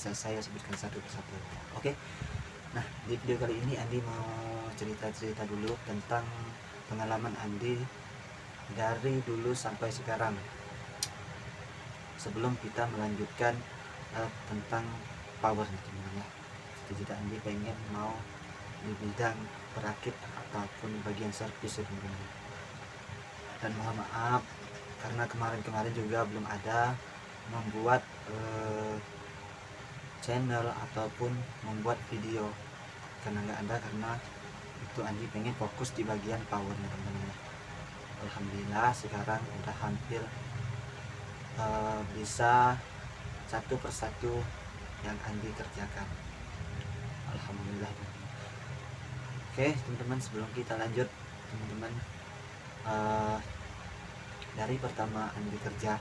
bisa saya sebutkan satu persatu. Oke. Nah, di video kali ini Andi mau cerita-cerita dulu tentang pengalaman Andi dari dulu sampai sekarang. Sebelum kita melanjutkan tentang power nih teman-teman ya. Jadi Andi pengen mau di bidang perakit ataupun bagian servis ya teman-teman. Dan mohon maaf karena kemarin-kemarin juga belum ada membuat channel ataupun membuat video karena nggak ada, karena itu Andi pengen fokus di bagian powernya teman-teman. Alhamdulillah sekarang udah hampir bisa satu persatu yang Andi kerjakan. Alhamdulillah. Oke teman-teman, sebelum kita lanjut teman-teman, dari pertama Andi kerja,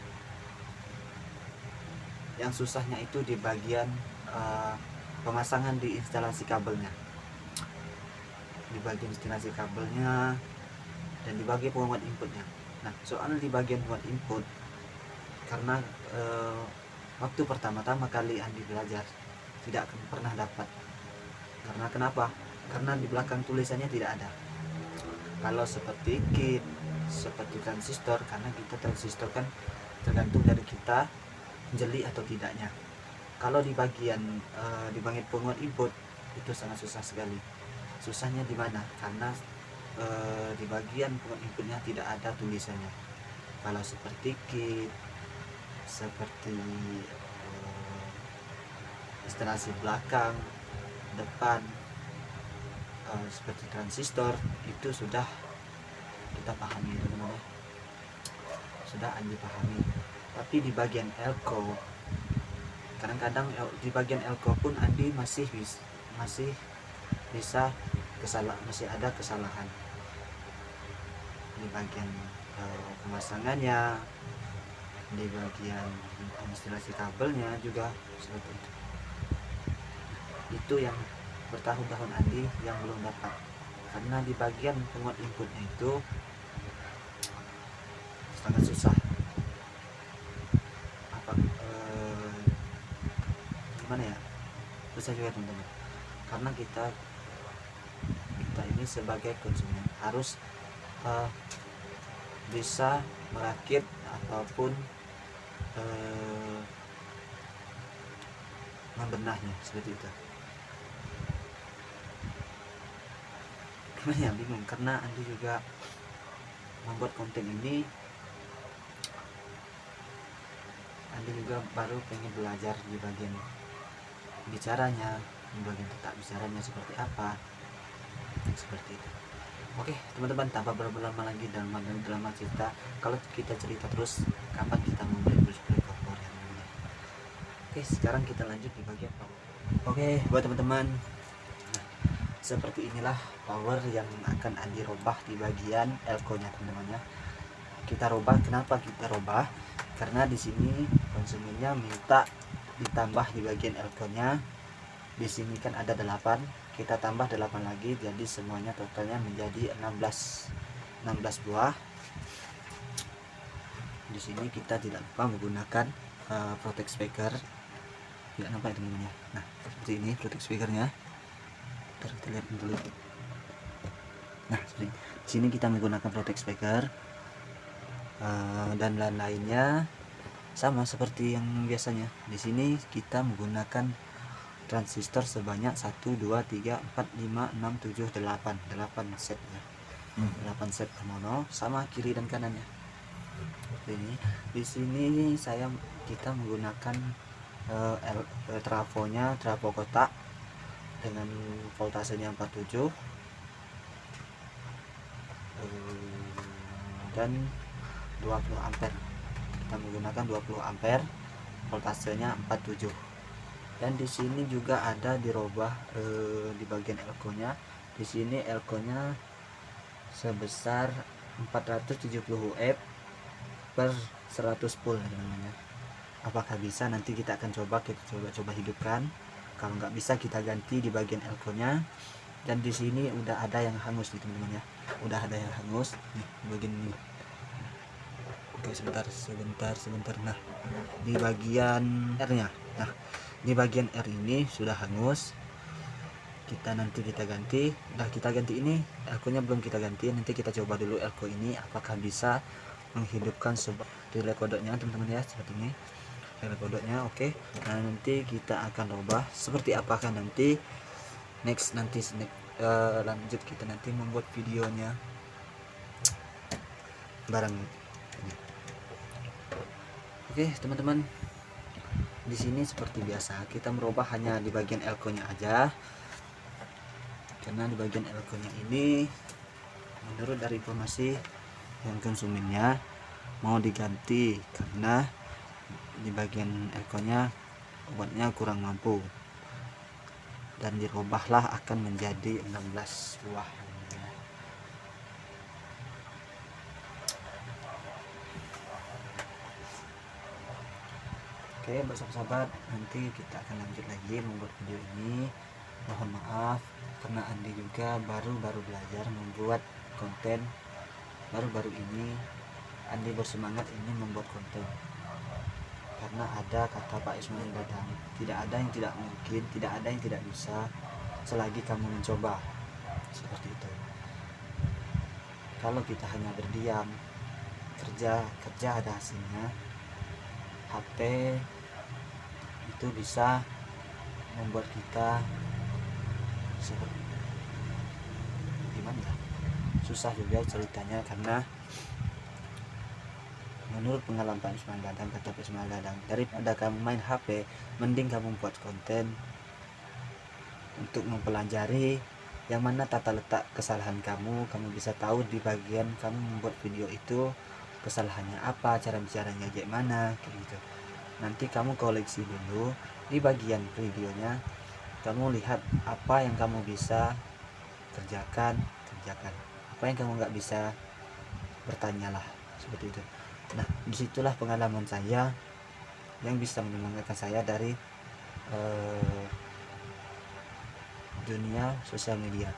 yang susahnya itu di bagian pemasangan di instalasi kabelnya, di bagian instalasi kabelnya dan di bagian penguat inputnya. Nah, soalnya di bagian penguat input, karena waktu pertama-tama kali Andi belajar tidak pernah dapat. Karena kenapa? Karena di belakang tulisannya tidak ada. Kalau seperti kit, seperti transistor, karena kita transistor kan tergantung dari kita jeli atau tidaknya. Kalau di bagian penguat input itu sangat susah sekali. Susahnya di mana? Karena di bagian penguat inputnya tidak ada tulisannya. Kalau seperti kit, seperti instalasi belakang, depan, seperti transistor, itu sudah kita pahami teman-teman, sudah Andi pahami. Tapi di bagian elko, kadang-kadang di bagian elko pun Andi masih bisa masih ada kesalahan di bagian pemasangannya, di bagian instalasi kabelnya juga seperti itu. Itu yang bertahun-tahun Andi yang belum dapat, karena di bagian penguat inputnya itu sangat susah. Gimana ya, susah juga teman-teman, karena kita ini sebagai konsumen harus bisa merakit ataupun membenahnya seperti itu. Gimana ya, bingung, karena Andi juga membuat konten ini, Andi juga baru pengen belajar di bagian bicaranya, di bagian tetap bicaranya seperti apa, seperti itu. Oke teman-teman, tanpa berlama-lama lagi dalam cerita, kalau kita cerita terus kapan kita mau break power ya teman-teman. Oke, sekarang kita lanjut di bagian power. Oke buat teman-teman, seperti inilah power yang akan Andi robah di bagian elko nya teman-teman ya. Kita robah, kenapa kita robah? Karena di sini konsumennya minta ditambah di bagian elko nya. Di sini kan ada 8, kita tambah 8 lagi, jadi semuanya totalnya menjadi 16 buah. Di sini kita tidak lupa menggunakan protect speaker. Tidak nampak teman-teman ya. Nah, seperti ini protect speakernya. Kita lihat dulu. Nah, seperti di sini kita menggunakan protect speaker dan lain-lainnya sama seperti yang biasanya. Di sini kita menggunakan transistor sebanyak 1 2 3 4 5 6 7 8 set ya. 8 set per mono, sama kiri dan kanannya. Ini di sini kita menggunakan trafo kotak dengan voltasenya 47 dan 20 ampere. Kita menggunakan 20 ampere, voltasenya 47. Dan di sini juga ada dirubah di bagian elko nya. Di sini elko nya sebesar 470 F per 100 volt namanya. Apakah bisa? Nanti kita akan coba hidupkan. Kalau nggak bisa kita ganti di bagian elko nya. Dan di sini udah ada yang hangus nih teman-teman ya. Udah ada yang hangus nih bagian ini. Oke, sebentar. Nah, di bagian R nya. Nah, Di bagian R ini sudah hangus, kita ganti. Udah kita ganti ini, elko-nya belum kita ganti. Nanti kita coba dulu elko ini apakah bisa menghidupkan sebuah relay kodoknya teman-teman ya, seperti ini relay kodoknya. Oke, nah nanti kita akan ubah seperti apakah nanti lanjut kita nanti membuat videonya bareng ini. Oke teman-teman, di sini seperti biasa kita merubah hanya di bagian elko-nya aja, karena di bagian elko-nya ini menurut dari informasi yang konsumennya mau diganti karena di bagian elko-nya obatnya kurang mampu, dan dirubahlah akan menjadi 16 buah. Oke sahabat, nanti kita akan lanjut lagi membuat video ini. Mohon maaf karena Andi juga baru belajar membuat konten. Baru ini Andi bersemangat ingin membuat konten, karena ada kata Pak Ismail Dadang, tidak ada yang tidak mungkin, tidak ada yang tidak bisa selagi kamu mencoba. Seperti itu. Kalau kita hanya berdiam, kerja ada hasilnya. HP itu bisa membuat kita seperti gimana ya, susah juga ceritanya, karena menurut pengalaman Pak Ismail Dadang, kata Pak Ismail Dadang, daripada kamu main HP, mending kamu buat konten untuk mempelajari yang mana tata letak kesalahan kamu bisa tahu di bagian kamu membuat video itu kesalahannya apa, cara bicaranya kayak mana, kayak gitu. Nanti kamu koleksi dulu di bagian videonya, kamu lihat apa yang kamu bisa kerjakan, apa yang kamu nggak bisa, bertanyalah, seperti itu. Nah disitulah pengalaman saya yang bisa menyemangati saya dari dunia sosial media.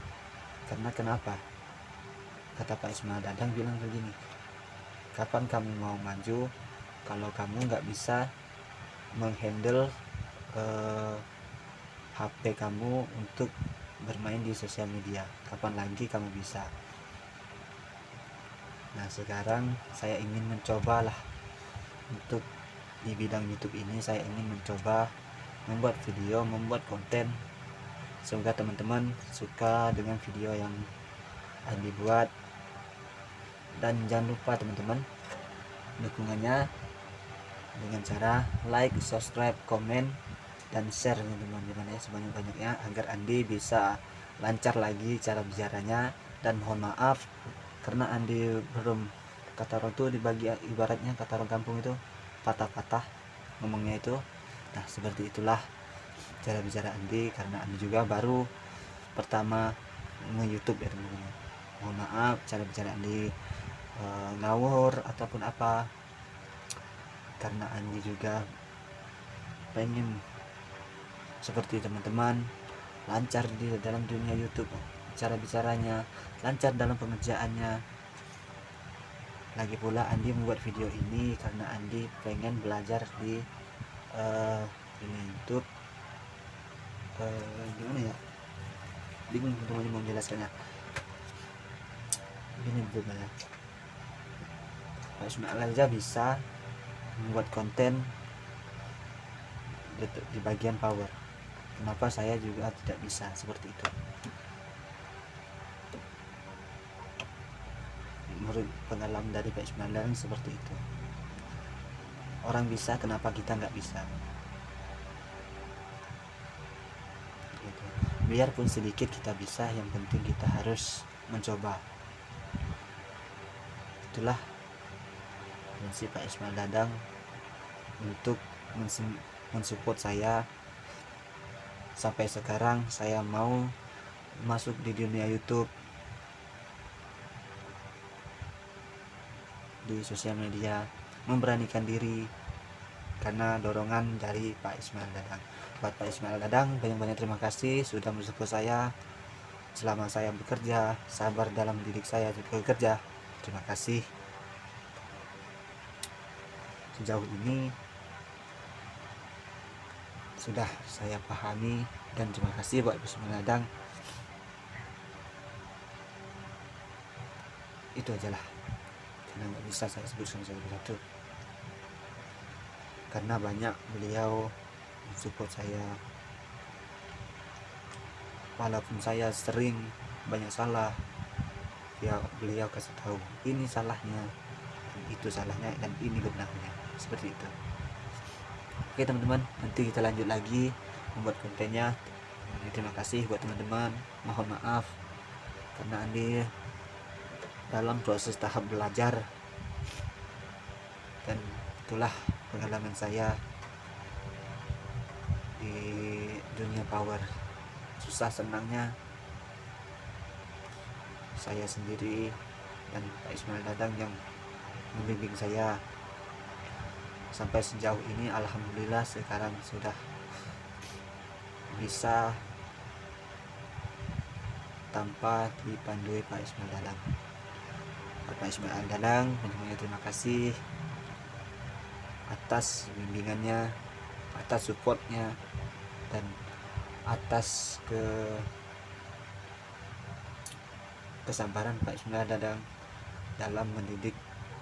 Karena kenapa, kata Pak Ismail Dadang bilang begini, kapan kamu mau maju kalau kamu nggak bisa menghandle HP kamu untuk bermain di sosial media, kapan lagi kamu bisa? Nah sekarang saya ingin mencobalah untuk di bidang YouTube ini, saya ingin mencoba membuat video, membuat konten. Semoga teman-teman suka dengan video yang Andi buat, dan jangan lupa teman-teman dukungannya dengan cara like, subscribe, komen, dan share teman-teman ya, sebanyak-banyaknya agar Andi bisa lancar lagi cara bicaranya. Dan mohon maaf karena Andi belum, kata orang tuh dibagi, ibaratnya kata orang kampung itu patah-patah ngomongnya itu. Nah seperti itulah cara bicara Andi, karena Andi juga baru pertama nge-YouTube ya teman-teman. Mohon maaf cara bicara Andi ngawur ataupun apa, karena Andi juga pengen seperti teman-teman lancar di dalam dunia YouTube, cara bicaranya lancar dalam pengerjaannya. Lagi pula Andi membuat video ini karena Andi pengen belajar di dunia YouTube. Gimana ya, bingung teman-teman mau menjelaskannya. Gini bagaimana Pak Ismail aja bisa membuat konten di bagian power, kenapa saya juga tidak bisa seperti itu? Menurut pengalaman dari Pak Ismail seperti itu. Orang bisa, kenapa kita nggak bisa? Gitu. Biarpun sedikit kita bisa, yang penting kita harus mencoba. Itulah prinsip Pak Ismail Dadang untuk mensupport saya sampai sekarang saya mau masuk di dunia YouTube, di sosial media, memberanikan diri karena dorongan dari Pak Ismail Dadang. Buat Pak Ismail Dadang banyak-banyak terima kasih sudah mensupport saya selama saya bekerja, sabar dalam mendidik saya juga bekerja. Terima kasih. Sejauh ini sudah saya pahami, dan terima kasih buat Ismail Ladang. Itu aja lah, karena nggak bisa saya sebutkan satu-satu, karena banyak beliau support saya, walaupun saya sering banyak salah, ya beliau kasih tahu ini salahnya, itu salahnya, dan ini benarnya, seperti itu. Oke teman-teman, nanti kita lanjut lagi membuat kontennya. Terima kasih buat teman-teman, mohon maaf karena Andi dalam proses tahap belajar, dan itulah pengalaman saya di dunia power. Susah senangnya saya sendiri dan Pak Ismail Ladang yang membimbing saya sampai sejauh ini. Alhamdulillah sekarang sudah bisa tanpa dipandui Pak Ismail Ladang. Pak Ismail Ladang banyak terima kasih atas bimbingannya, atas supportnya, dan atas kesabaran Pak Ismail Ladang dalam mendidik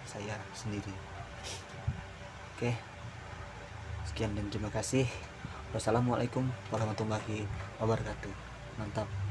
saya sendiri. Oke, sekian dan terima kasih. Wassalamualaikum warahmatullahi wabarakatuh. Mantap.